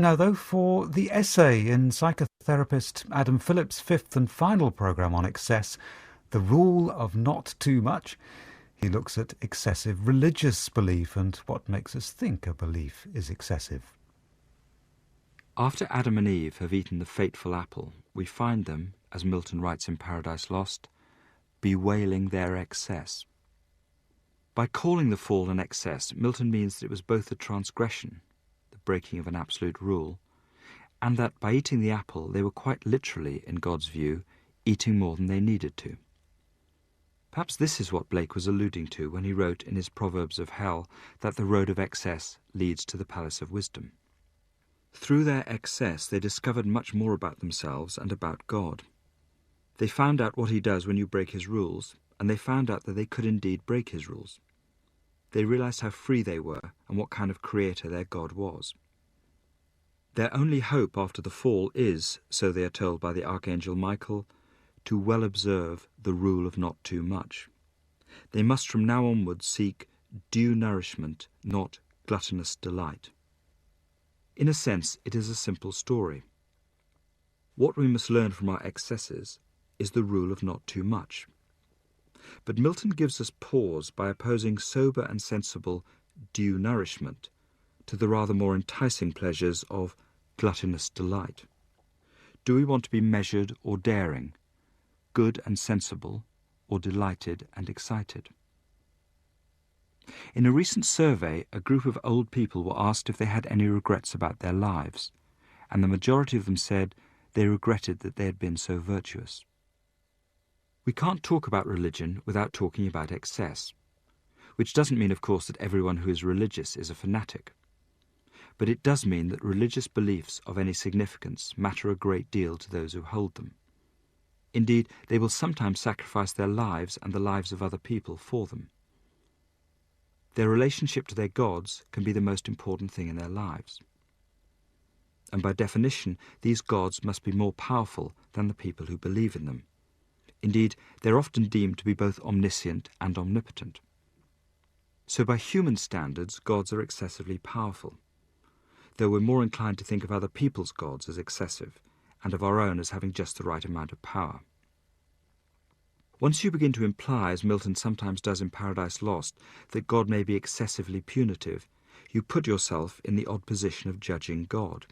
now, though, for the essay in psychotherapist Adam Phillips' fifth and final programme on excess, The Rule of Not Too Much. He looks at excessive religious belief and what makes us think a belief is excessive. After Adam and Eve have eaten the fateful apple, we find them, as Milton writes in Paradise Lost, bewailing their excess. By calling the fall an excess, Milton means that it was both a transgression, the breaking of an absolute rule, and that by eating the apple they were quite literally, in God's view, eating more than they needed to. Perhaps this is what Blake was alluding to when he wrote in his Proverbs of Hell that the road of excess leads to the palace of wisdom. Through their excess they discovered much more about themselves and about God. They found out what he does when you break his rules, and they found out that they could indeed break his rules. They realized how free they were and what kind of creator their God was. Their only hope after the fall is, so they are told by the Archangel Michael, to well observe the rule of not too much. They must from now onwards seek due nourishment, not gluttonous delight. In a sense, it is a simple story. What we must learn from our excesses is the rule of not too much. But Milton gives us pause by opposing sober and sensible due nourishment to the rather more enticing pleasures of gluttonous delight. Do we want to be measured or daring, good and sensible, or delighted and excited? In a recent survey, a group of old people were asked if they had any regrets about their lives, and the majority of them said they regretted that they had been so virtuous. We can't talk about religion without talking about excess, which doesn't mean, of course, that everyone who is religious is a fanatic. But it does mean that religious beliefs of any significance matter a great deal to those who hold them. Indeed, they will sometimes sacrifice their lives and the lives of other people for them. Their relationship to their gods can be the most important thing in their lives. And by definition, these gods must be more powerful than the people who believe in them. Indeed, they're often deemed to be both omniscient and omnipotent. So by human standards, gods are excessively powerful, though we're more inclined to think of other people's gods as excessive, and of our own as having just the right amount of power. Once you begin to imply, as Milton sometimes does in Paradise Lost, that God may be excessively punitive, you put yourself in the odd position of judging God.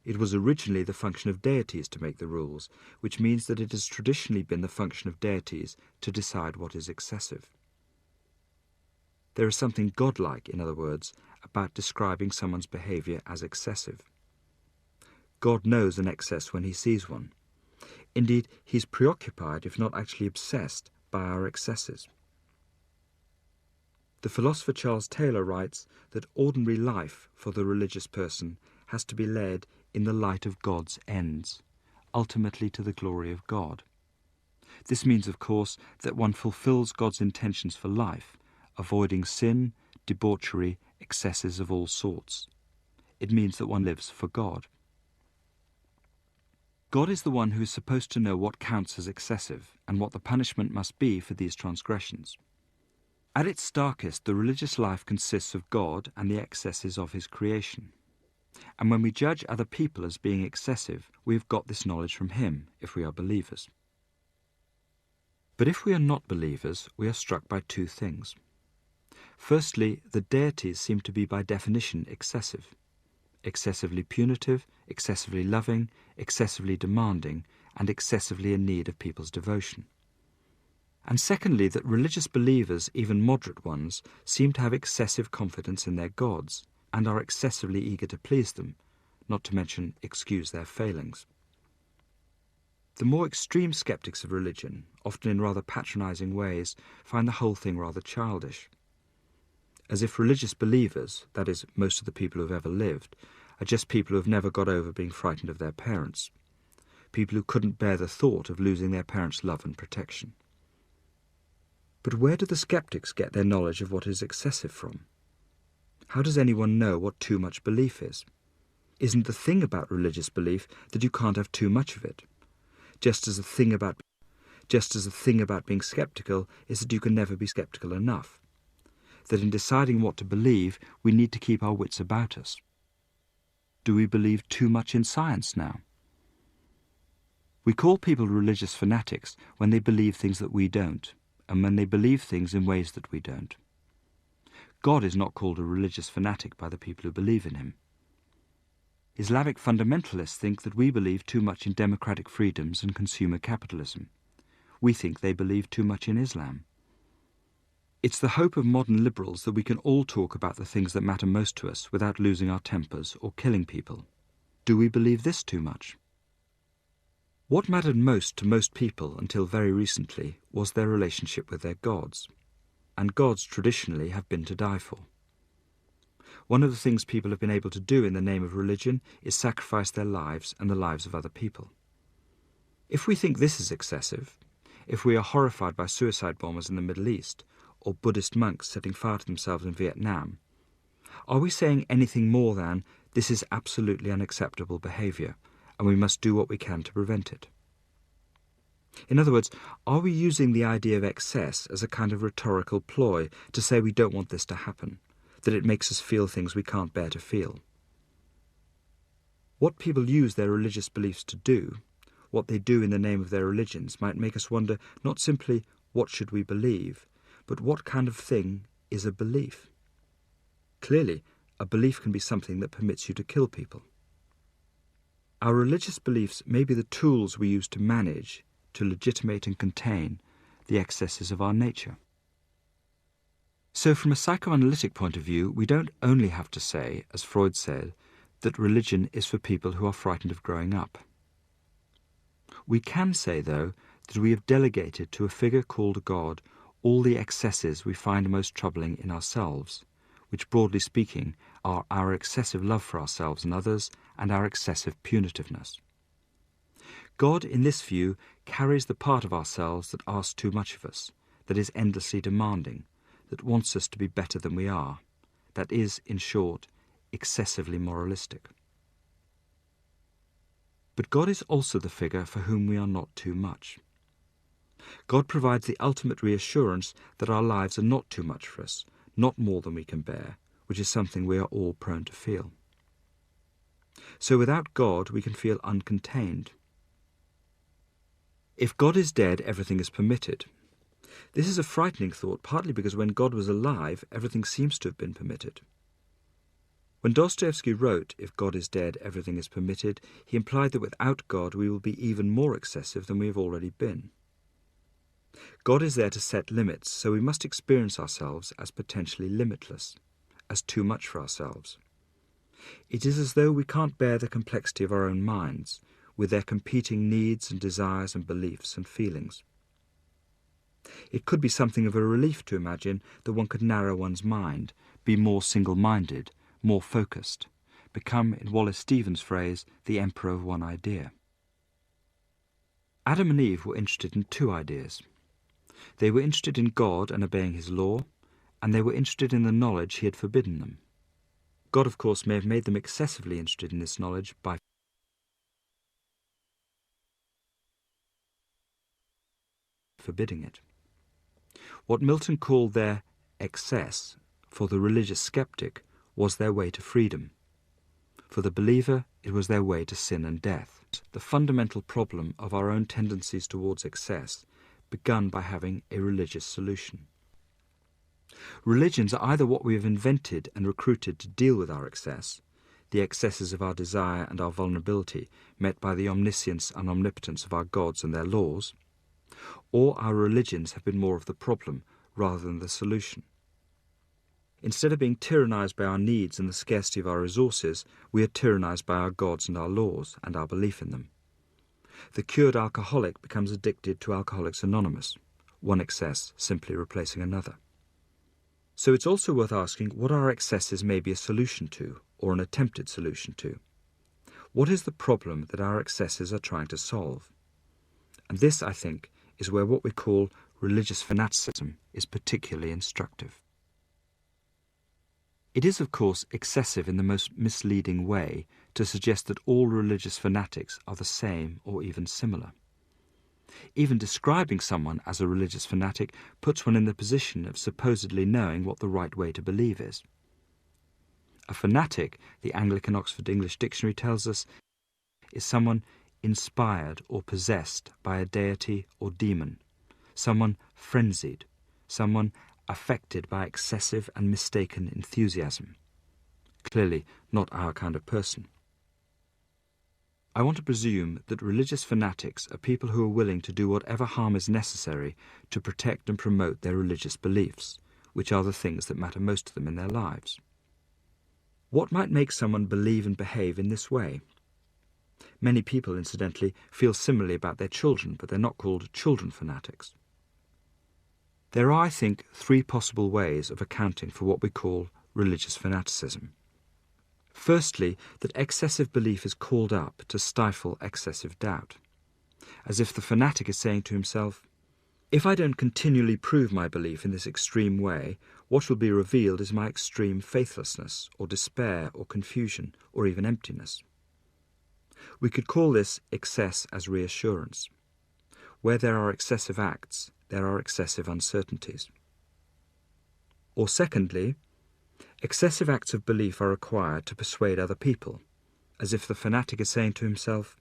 It was originally the function of deities to make the rules, which means that it has traditionally been the function of deities to decide what is excessive. There is something godlike, in other words, about describing someone's behaviour as excessive. God knows an excess when he sees one. Indeed, he is preoccupied, if not actually obsessed, by our excesses. The philosopher Charles Taylor writes that ordinary life for the religious person has to be led in the light of God's ends, ultimately to the glory of God. This means, of course, that one fulfills God's intentions for life, avoiding sin, debauchery, excesses of all sorts. It means that one lives for God. God is the one who is supposed to know what counts as excessive and what the punishment must be for these transgressions. At its starkest, the religious life consists of God and the excesses of his creation. And when we judge other people as being excessive, we have got this knowledge from him, if we are believers. But if we are not believers, we are struck by two things. Firstly, the deities seem to be by definition excessive. Excessively punitive, excessively loving, excessively demanding, and excessively in need of people's devotion. And secondly, that religious believers, even moderate ones, seem to have excessive confidence in their gods, and are excessively eager to please them, not to mention excuse their failings. The more extreme skeptics of religion, often in rather patronizing ways, find the whole thing rather childish. As if religious believers, that is, most of the people who have ever lived, are just people who have never got over being frightened of their parents, people who couldn't bear the thought of losing their parents' love and protection. But where do the skeptics get their knowledge of what is excessive from? How does anyone know what too much belief is? Isn't the thing about religious belief that you can't have too much of it? Just as the thing about being skeptical is that you can never be skeptical enough. That in deciding what to believe, we need to keep our wits about us. Do we believe too much in science now? We call people religious fanatics when they believe things that we don't, and when they believe things in ways that we don't. God is not called a religious fanatic by the people who believe in him. Islamic fundamentalists think that we believe too much in democratic freedoms and consumer capitalism. We think they believe too much in Islam. It's the hope of modern liberals that we can all talk about the things that matter most to us without losing our tempers or killing people. Do we believe this too much? What mattered most to most people until very recently was their relationship with their gods, and gods traditionally have been to die for. One of the things people have been able to do in the name of religion is sacrifice their lives and the lives of other people. If we think this is excessive, if we are horrified by suicide bombers in the Middle East, or Buddhist monks setting fire to themselves in Vietnam, are we saying anything more than this is absolutely unacceptable behaviour, and we must do what we can to prevent it? In other words, are we using the idea of excess as a kind of rhetorical ploy to say we don't want this to happen, that it makes us feel things we can't bear to feel? What people use their religious beliefs to do, what they do in the name of their religions, might make us wonder not simply what should we believe, but what kind of thing is a belief? Clearly, a belief can be something that permits you to kill people. Our religious beliefs may be the tools we use to manage, to legitimate and contain the excesses of our nature. So from a psychoanalytic point of view, we don't only have to say, as Freud said, that religion is for people who are frightened of growing up. We can say, though, that we have delegated to a figure called God all the excesses we find most troubling in ourselves, which, broadly speaking, are our excessive love for ourselves and others and our excessive punitiveness. God, in this view, carries the part of ourselves that asks too much of us, that is endlessly demanding, that wants us to be better than we are, that is, in short, excessively moralistic. But God is also the figure for whom we are not too much. God provides the ultimate reassurance that our lives are not too much for us, not more than we can bear, which is something we are all prone to feel. So without God, we can feel uncontained. If God is dead, everything is permitted. This is a frightening thought, partly because when God was alive, everything seems to have been permitted. When Dostoevsky wrote, "If God is dead, everything is permitted," he implied that without God we will be even more excessive than we have already been. God is there to set limits, so we must experience ourselves as potentially limitless, as too much for ourselves. It is as though we can't bear the complexity of our own minds, with their competing needs and desires and beliefs and feelings. It could be something of a relief to imagine that one could narrow one's mind, be more single-minded, more focused, become, in Wallace Stevens' phrase, the emperor of one idea. Adam and Eve were interested in two ideas. They were interested in God and obeying his law, and they were interested in the knowledge he had forbidden them. God, of course, may have made them excessively interested in this knowledge by forbidding it. What Milton called their excess, for the religious skeptic, was their way to freedom. For the believer, it was their way to sin and death. The fundamental problem of our own tendencies towards excess begun by having a religious solution. Religions are either what we have invented and recruited to deal with our excess, the excesses of our desire and our vulnerability met by the omniscience and omnipotence of our gods and their laws, or our religions have been more of the problem rather than the solution. Instead of being tyrannized by our needs and the scarcity of our resources, we are tyrannized by our gods and our laws and our belief in them. The cured alcoholic becomes addicted to Alcoholics Anonymous, one excess simply replacing another. So it's also worth asking what our excesses may be a solution to, or an attempted solution to. What is the problem that our excesses are trying to solve? And this, I think, is where what we call religious fanaticism is particularly instructive. It is, of course, excessive in the most misleading way to suggest that all religious fanatics are the same or even similar. Even describing someone as a religious fanatic puts one in the position of supposedly knowing what the right way to believe is. A fanatic, the Anglican Oxford English Dictionary tells us, is someone inspired or possessed by a deity or demon, someone frenzied, someone affected by excessive and mistaken enthusiasm. Clearly not our kind of person. I want to presume that religious fanatics are people who are willing to do whatever harm is necessary to protect and promote their religious beliefs, which are the things that matter most to them in their lives. What might make someone believe and behave in this way? Many people, incidentally, feel similarly about their children, but they're not called children fanatics. There are, I think, three possible ways of accounting for what we call religious fanaticism. Firstly, that excessive belief is called up to stifle excessive doubt, as if the fanatic is saying to himself, if I don't continually prove my belief in this extreme way, what will be revealed is my extreme faithlessness, or despair, or confusion, or even emptiness. We could call this excess as reassurance. Where there are excessive acts, there are excessive uncertainties. Or secondly, excessive acts of belief are required to persuade other people, as if the fanatic is saying to himself,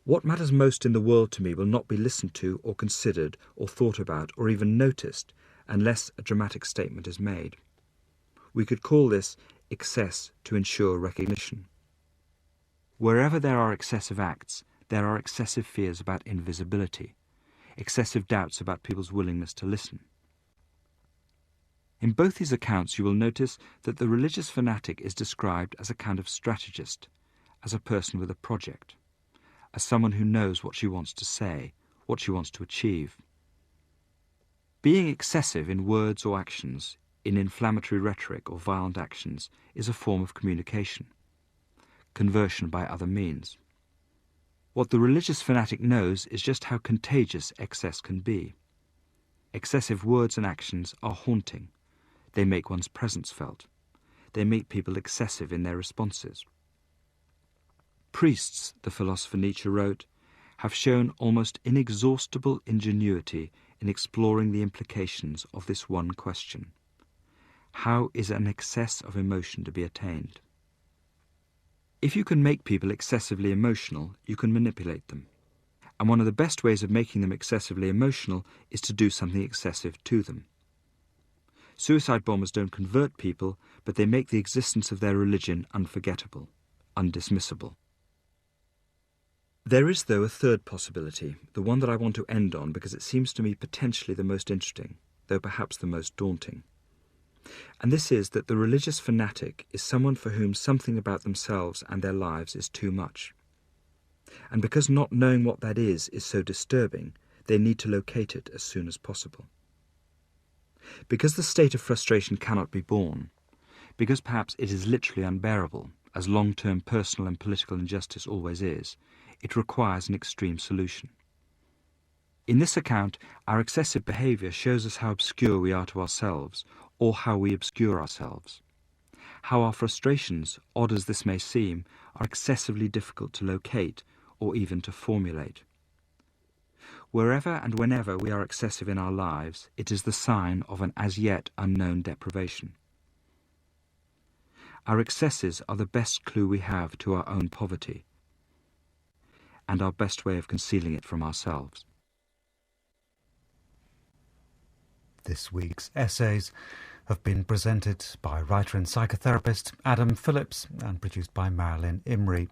what matters most in the world to me will not be listened to or considered or thought about or even noticed unless a dramatic statement is made. We could call this excess to ensure recognition. Wherever there are excessive acts, there are excessive fears about invisibility, excessive doubts about people's willingness to listen. In both these accounts you will notice that the religious fanatic is described as a kind of strategist, as a person with a project, as someone who knows what she wants to say, what she wants to achieve. Being excessive in words or actions, in inflammatory rhetoric or violent actions, is a form of communication, conversion by other means. What the religious fanatic knows is just how contagious excess can be. Excessive words and actions are haunting. They make one's presence felt. They make people excessive in their responses. Priests, the philosopher Nietzsche wrote, have shown almost inexhaustible ingenuity in exploring the implications of this one question. How is an excess of emotion to be attained? If you can make people excessively emotional, you can manipulate them. And one of the best ways of making them excessively emotional is to do something excessive to them. Suicide bombers don't convert people, but they make the existence of their religion unforgettable, undismissible. There is, though, a third possibility, the one that I want to end on because it seems to me potentially the most interesting, though perhaps the most daunting. And this is that the religious fanatic is someone for whom something about themselves and their lives is too much. And because not knowing what that is so disturbing, they need to locate it as soon as possible. Because the state of frustration cannot be borne, because perhaps it is literally unbearable, as long-term personal and political injustice always is, it requires an extreme solution. In this account, our excessive behaviour shows us how obscure we are to ourselves, or how we obscure ourselves. How our frustrations, odd as this may seem, are excessively difficult to locate, or even to formulate. Wherever and whenever we are excessive in our lives, it is the sign of an as yet unknown deprivation. Our excesses are the best clue we have to our own poverty, and our best way of concealing it from ourselves. This week's essays have been presented by writer and psychotherapist Adam Phillips and produced by Marilyn Imrie.